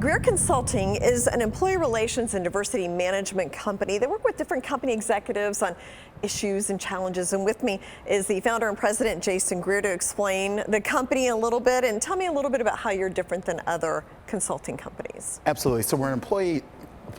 Greer Consulting is an employee relations and diversity management company. They work with different company executives on issues and challenges. And with me is the founder and president, Jason Greer, to explain the company a little bit and tell me a little bit about how you're different than other consulting companies. Absolutely. So we're an employee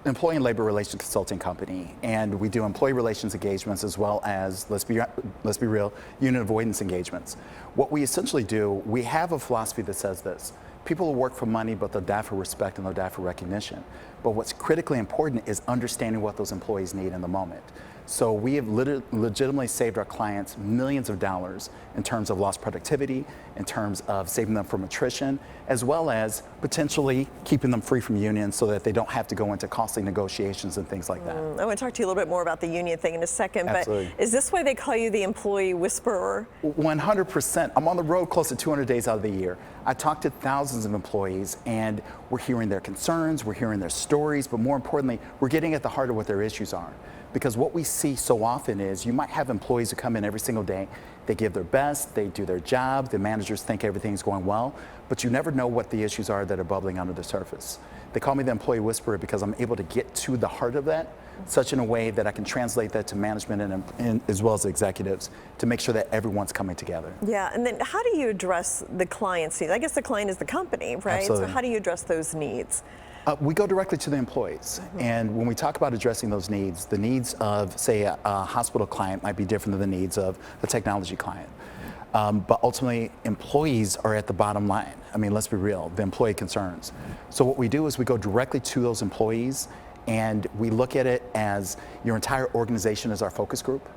and labor relations consulting company, and we do employee relations engagements as well as, let's be real, union avoidance engagements. What we essentially do, we have a philosophy that says this: people will work for money, but they'll die for respect and they'll die for recognition. But what's critically important is understanding what those employees need in the moment. So we have legitimately saved our clients millions of dollars in terms of lost productivity, in terms of saving them from attrition, as well as potentially keeping them free from unions so that they don't have to go into costly negotiations and things like that. I want to talk to you a little bit more about the union thing in a second, Absolutely. But is this why they call you the employee whisperer? 100%. I'm on the road close to 200 days out of the year. I talk to thousands of employees, and we're hearing their concerns, we're hearing their stories, but more importantly, we're getting at the heart of what their issues are. Because what we see so often is you might have employees who come in every single day, they give their best, they do their job, the managers think everything's going well, but you never know what the issues are that are bubbling under the surface. They call me the employee whisperer because I'm able to get to the heart of that, such in a way that I can translate that to management and as well as executives to make sure that everyone's coming together. Yeah, and then how do you address the client's needs? I guess the client is the company, right? Absolutely. So how do you address those needs? We go directly to the employees, and when we talk about addressing those needs, the needs of, say, a hospital client might be different than the needs of a technology client. But ultimately, employees are at the bottom line. I mean, let's be real, the employee concerns. So what we do is we go directly to those employees, and we look at it as your entire organization is our focus group,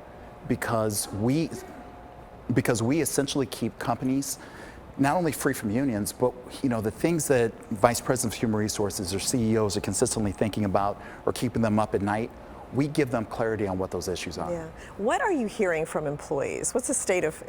because we essentially keep companies not only free from unions, but the things that vice presidents of human resources or CEOs are consistently thinking about or keeping them up at night, we give them clarity on what those issues are. Yeah. What are you hearing from employees? What's the state of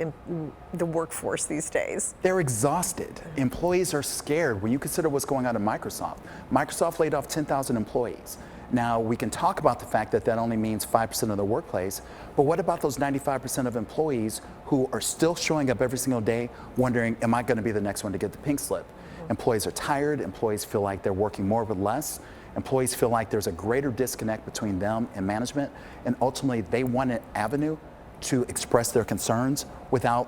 the workforce these days? They're exhausted. Employees are scared. When you consider what's going on at Microsoft, Microsoft laid off 10,000 employees. Now, we can talk about the fact that that only means 5% of the workplace, but what about those 95% of employees who are still showing up every single day wondering, am I going to be the next one to get the pink slip? Employees are tired. Employees feel like they're working more with less. Employees feel like there's a greater disconnect between them and management, and ultimately they want an avenue to express their concerns without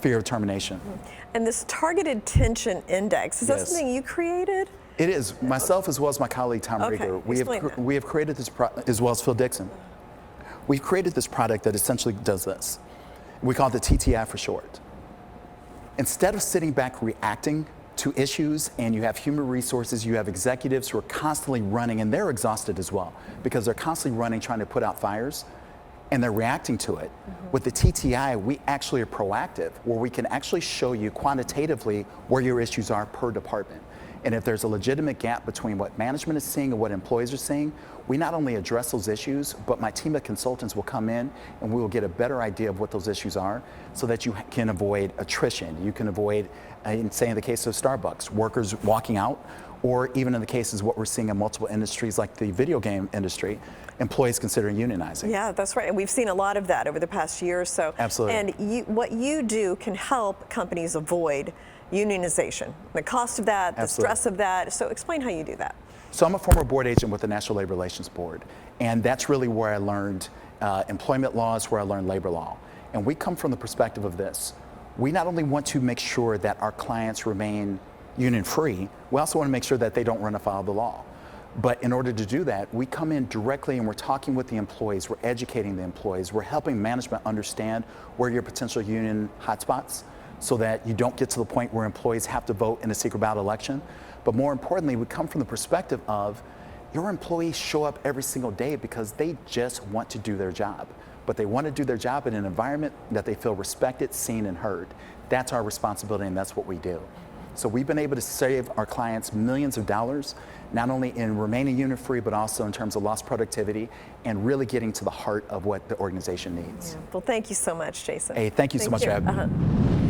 fear of termination. And this targeted tension index, is that Yes. something you created? It is. Myself as well as my colleague Tom Rieger, we have created this, as well as Phil Dixon. We've created this product that essentially does this. We call it the TTI for short. Instead of sitting back reacting to issues, and you have human resources, you have executives who are constantly running, and they're exhausted as well because they're constantly running trying to put out fires, and they're reacting to it. With the TTI, we actually are proactive, where we can actually show you quantitatively where your issues are per department. And if there's a legitimate gap between what management is seeing and what employees are seeing, we not only address those issues, but my team of consultants will come in and we will get a better idea of what those issues are so that you can avoid attrition. You can avoid, say in the case of Starbucks, workers walking out, or even in the cases what we're seeing in multiple industries like the video game industry, employees considering unionizing. Yeah, that's right. And we've seen a lot of that over the past year or so. Absolutely. And what you do can help companies avoid unionization, the cost of that, the stress of that. So explain how you do that. So I'm a former board agent with the National Labor Relations Board, and that's really where I learned employment laws, where I learned labor law. And we come from the perspective of this. We not only want to make sure that our clients remain union free, we also want to make sure that they don't run afoul of the law. But in order to do that, we come in directly and we're talking with the employees, we're educating the employees, we're helping management understand where your potential union hotspots, so that you don't get to the point where employees have to vote in a secret ballot election. But more importantly, we come from the perspective of your employees show up every single day because they just want to do their job. But they want to do their job in an environment that they feel respected, seen, and heard. That's our responsibility, and that's what we do. So we've been able to save our clients millions of dollars, not only in remaining unit free, but also in terms of lost productivity and really getting to the heart of what the organization needs. Yeah. Well, thank you so much, Jason. Hey, thank you so much for having me.